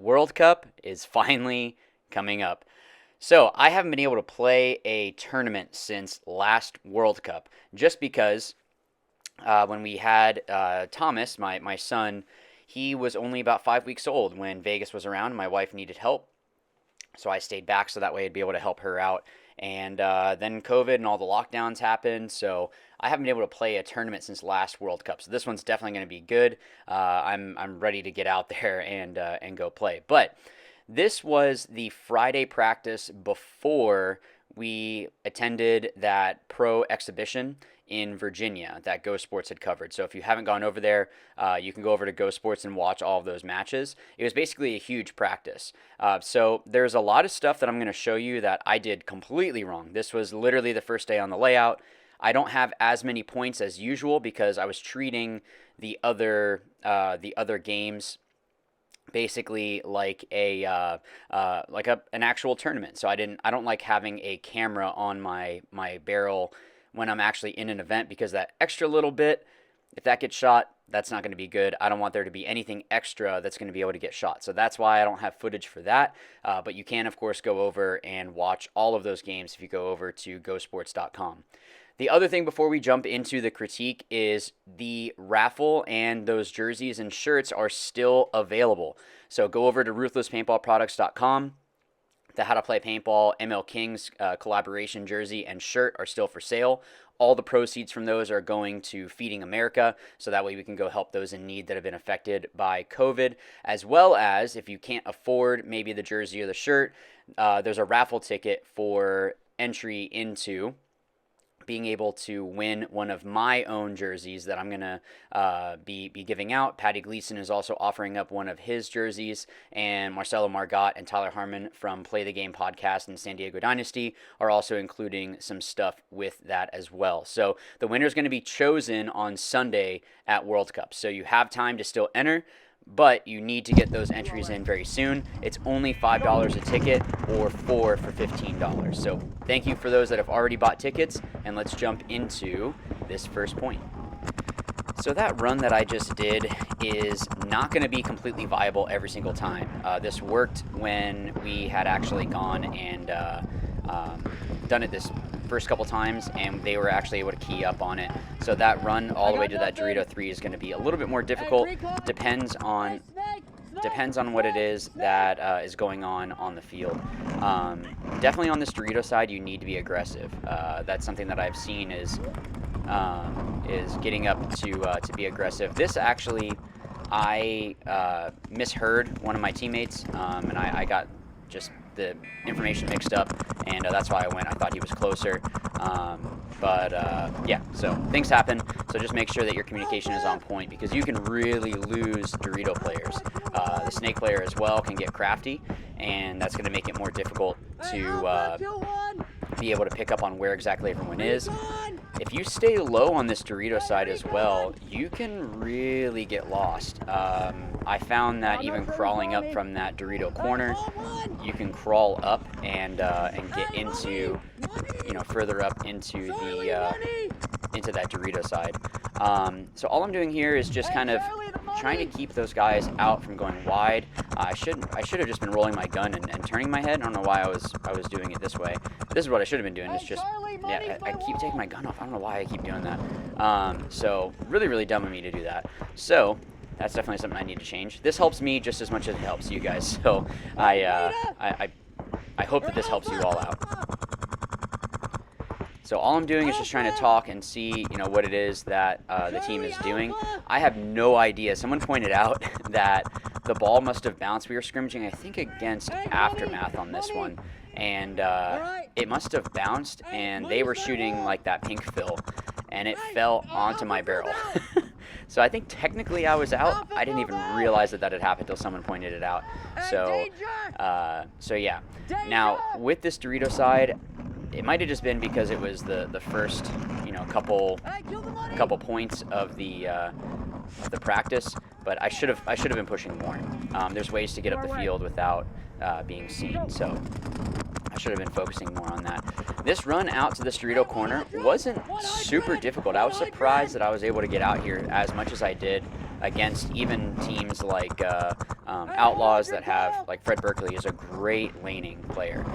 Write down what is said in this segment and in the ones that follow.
World Cup is finally coming up. So I haven't been able to play a tournament since last World Cup, just because when we had Thomas, my son, he was only about 5 weeks old when Vegas was around. And my wife needed help, so I stayed back so that way I'd be able to help her out. And then COVID and all the lockdowns happened, so I haven't been able to play a tournament since last World Cup. So this one's definitely going to be good. I'm ready to get out there and go play. But this was the Friday practice before we attended that pro exhibition in Virginia that Go Sports had covered. So if you haven't gone over there, you can go over to Go Sports and watch all of those matches. It was basically a huge practice. So there's a lot of stuff that I'm going to show you that I did completely wrong. This was literally the first day on the layout. I don't have as many points as usual because I was treating the other games basically like an actual tournament. So I don't like having a camera on my barrel when I'm actually in an event, because that extra little bit, if that gets shot, that's not going to be good. I don't want there to be anything extra that's going to be able to get shot. So that's why I don't have footage for that. But you can, of course, go over and watch all of those games if you go over to gosports.com. The other thing before we jump into the critique is the raffle and those jerseys and shirts are still available. So go over to ruthlesspaintballproducts.com. The How to Play Paintball ML Kings collaboration jersey and shirt are still for sale. All the proceeds from those are going to Feeding America, so that way we can go help those in need that have been affected by COVID, as well as if you can't afford maybe the jersey or the shirt, there's a raffle ticket for entry into being able to win one of my own jerseys that I'm going to be giving out. Patty Gleason is also offering up one of his jerseys, and Marcelo Margot and Tyler Harmon from Play the Game podcast and San Diego Dynasty are also including some stuff with that as well. So the winner is going to be chosen on Sunday at World Cup. So you have time to still enter, but you need to get those entries in very soon. It's only $5 a ticket or 4 for $15. So thank you for those that have already bought tickets, and let's jump into this first point. So that run that I just did is not going to be completely viable every single time. This worked when we had actually gone and done it this first couple times, and they were actually able to key up on it. So that run all the way to that Dorito 3 is going to be a little bit more difficult. Depends on what it is that is going on the field. Definitely on this Dorito side, you need to be aggressive. That's something that I've seen is getting up to be aggressive. This actually, I misheard one of my teammates, and I got just the information mixed up, and that's why I went. I thought he was closer, yeah, so things happen. So just make sure that your communication is on point, because you can really lose Dorito players. The snake player as well can get crafty, and that's going to make it more difficult to be able to pick up on where exactly everyone is. If you stay low on this Dorito side as well, you can really get lost. I found that even crawling up from that Dorito corner, you can crawl up and get into, further up into that Dorito side. So all I'm doing here is just kind of trying to keep those guys out from going wide. I should have just been rolling my gun and turning my head. I don't know why I was doing it this way. This is what I should have been doing. It's just, yeah, I keep taking my gun off. I don't know why I keep doing that. So really, really dumb of me to do that. So that's definitely something I need to change. This helps me just as much as it helps you guys. So I hope that this helps you all out. So all I'm doing is just trying to talk and see, what it is that the team is doing. I have no idea. Someone pointed out that the ball must have bounced. We were scrimmaging, I think, against Aftermath on this one. And it must have bounced, and they were shooting like that pink fill, and it fell onto my barrel. So I think technically I was out. I didn't even realize that had happened until someone pointed it out. So yeah. Now, with this Dorito side, it might have just been because it was the first, couple points of the practice, but I should have been pushing more. There's ways to get up the field without being seen, so I should have been focusing more on that. This run out to this Dorito corner wasn't super difficult. I was surprised that I was able to get out here as much as I did against even teams like Outlaws that have, like Fred Berkeley is a great laning player.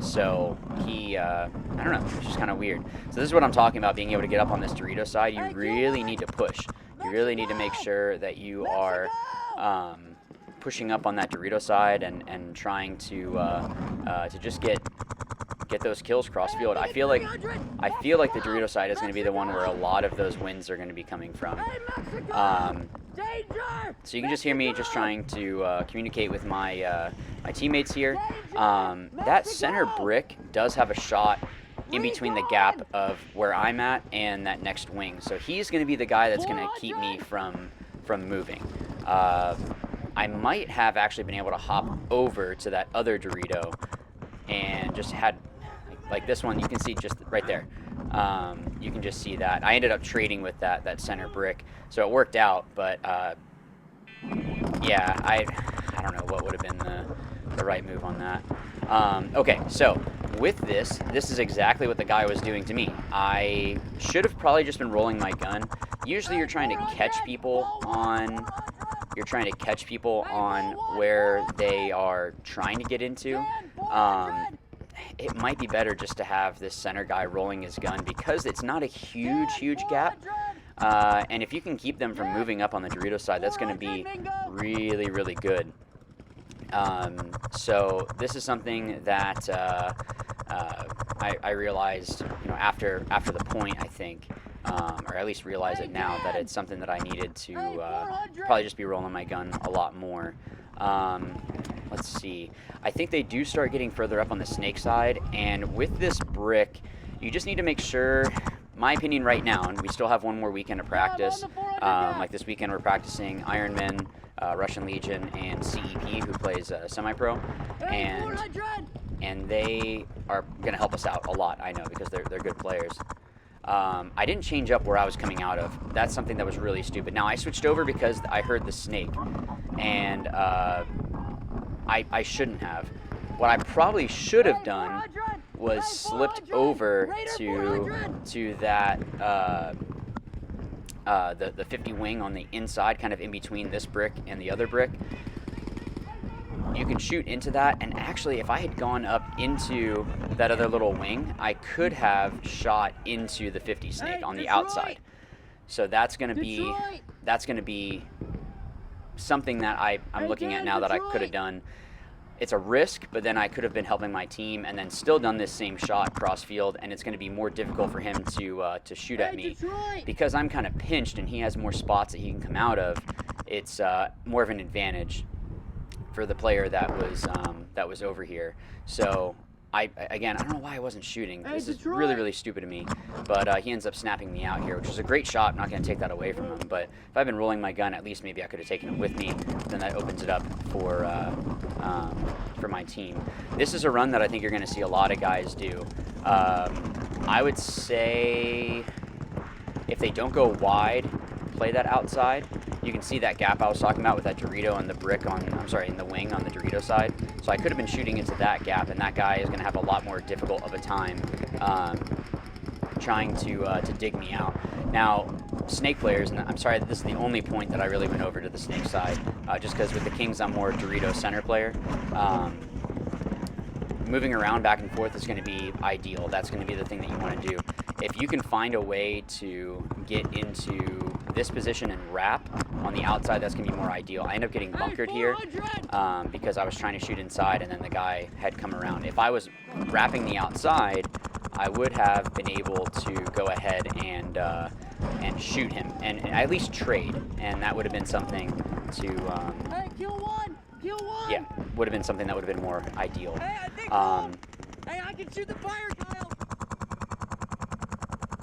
So he, I don't know, it's just kind of weird. So this is what I'm talking about, being able to get up on this Dorito side. You really need to push. You really need to make sure that you are pushing up on that Dorito side and trying to just get those kills cross field. I feel like the Dorito side is going to be the one where a lot of those wins are going to be coming from. So you can just hear me just trying to communicate with my my teammates here. That center brick does have a shot in between the gap of where I'm at and that next wing. So he's going to be the guy that's going to keep me from moving. I might have actually been able to hop over to that other Dorito and just had, like this one, you can see just right there. You can just see that. I ended up trading with that center brick, so it worked out, but yeah, I don't know what would have been the right move on that. Okay, so with this is exactly what the guy was doing to me. I should have probably just been rolling my gun. Usually you're trying to catch people on where they are trying to get into. It might be better just to have this center guy rolling his gun because it's not a huge gap. And if you can keep them from moving up on the Dorito side, that's going to be really good. So this is something that I realized, after the point, I think, or at least realize it now, that it's something that I needed to probably just be rolling my gun a lot more. Let's see. I think they do start getting further up on the snake side, and with this brick, you just need to make sure, my opinion right now, and we still have one more weekend of practice. Like this weekend we're practicing Ironman, Russian Legion, and CEP, who plays semi-pro, and they are going to help us out a lot, I know, because they're good players. I didn't change up where I was coming out of. That's something that was really stupid. Now, I switched over because I heard the snake, and I shouldn't have. What I probably should have done was slipped over to that the 50 wing on the inside, kind of in between this brick and the other brick. You can shoot into that, and actually if I had gone up into that other little wing, I could have shot into the 50 snake on the outside. So that's going to be something that I'm looking at now that I could have done. It's a risk, but then I could have been helping my team and then still done this same shot cross field, and it's going to be more difficult for him to shoot at me because I'm kind of pinched and he has more spots that he can come out of. It's more of an advantage for the player that was over here. So I don't know why I wasn't shooting. This is really stupid of me, but he ends up snapping me out here, which is a great shot. I'm not going to take that away from him, but if I've been rolling my gun, at least maybe I could have taken it with me. Then that opens it up for my team. This is a run that I think you're going to see a lot of guys do. I would say if they don't go wide, play that outside. You can see that gap I was talking about with that Dorito and the brick in the wing on the Dorito side. So I could have been shooting into that gap, and that guy is going to have a lot more difficult of a time trying to dig me out. Now, snake players, and I'm sorry that this is the only point that I really went over to the snake side, just because with the Kings I'm more Dorito center player. Moving around back and forth is going to be ideal. That's going to be the thing that you want to do. If you can find a way to get into this position and wrap on the outside, that's going to be more ideal. I end up getting bunkered here because I was trying to shoot inside and then the guy had come around. If I was wrapping the outside, I would have been able to go ahead and shoot him and at least trade, and that would have been something to yeah, would have been something that would have been more ideal. Hey, I can shoot the fire, Kyle.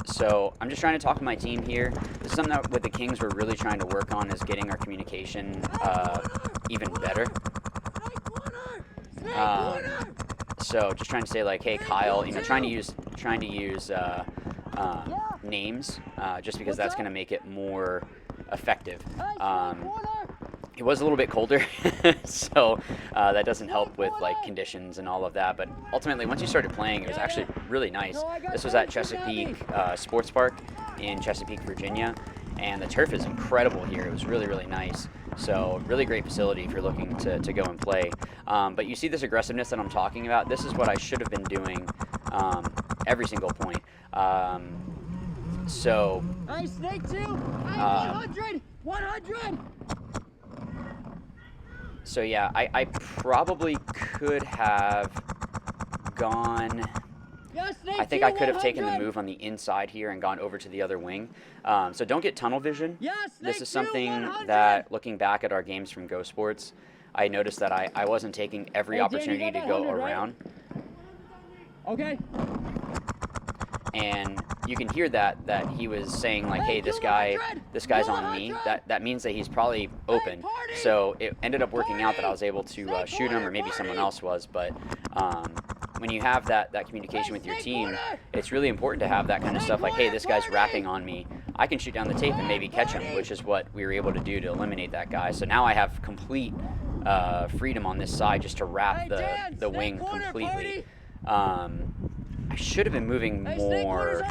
So I'm just trying to talk to my team here. This is something that with the Kings we're really trying to work on, is getting our communication even better. So just trying to say like, hey Kyle, trying to use names just because that's going to make it more effective. It was a little bit colder, so that doesn't help with like conditions and all of that. But ultimately, once you started playing, it was actually really nice. This was at Chesapeake Sports Park in Chesapeake, Virginia, and the turf is incredible here. It was really, really nice. So really great facility if you're looking to go and play. But you see this aggressiveness that I'm talking about? This is what I should have been doing every single point. So... Hey, Snake 2! Hey, 100! 100! So yeah, I probably could have gone... Yeah, Snake I think 2, I could have taken the 100. move on the inside here and gone over to the other wing. So don't get tunnel vision. Yeah, Snake This is 2, something 100. that, looking back at our games from Go Sports, I noticed that I wasn't taking every Hey, Dan, you opportunity got to that go 100, right? around. Okay. And you can hear that he was saying like, hey, this guy's on me. That means that he's probably open. So it ended up working out that I was able to shoot him, or maybe someone else was. But when you have that communication with your team, it's really important to have that kind of stuff like, hey, this guy's rapping on me. I can shoot down the tape and maybe catch him, which is what we were able to do to eliminate that guy. So now I have complete freedom on this side just to wrap the wing completely. I should have been moving more.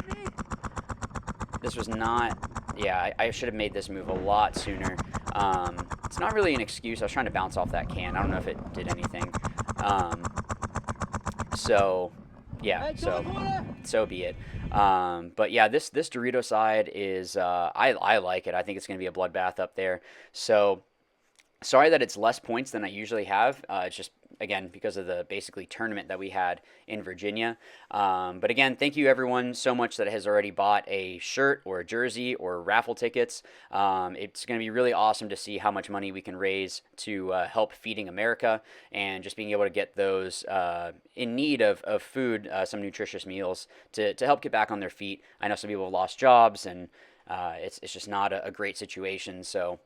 This was not, yeah, I should have made this move a lot sooner. It's not really an excuse. I was trying to bounce off that can. I don't know if it did anything. So, yeah, so be it. But yeah, this Dorito side is, I like it. I think it's going to be a bloodbath up there. So, sorry that it's less points than I usually have. It's just, again, because of the basically tournament that we had in Virginia. But again, thank you everyone so much that has already bought a shirt or a jersey or raffle tickets. It's going to be really awesome to see how much money we can raise to help Feeding America, and just being able to get those in need of food, some nutritious meals to help get back on their feet. I know some people have lost jobs, and it's just not a great situation. So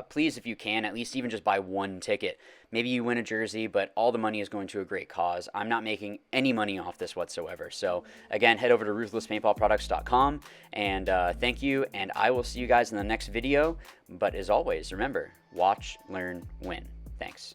please, if you can, at least even just buy one ticket. Maybe you win a jersey, but all the money is going to a great cause. I'm not making any money off this whatsoever. So again, head over to ruthlesspaintballproducts.com, and thank you, and I will see you guys in the next video. But as always, remember, watch, learn, win. Thanks.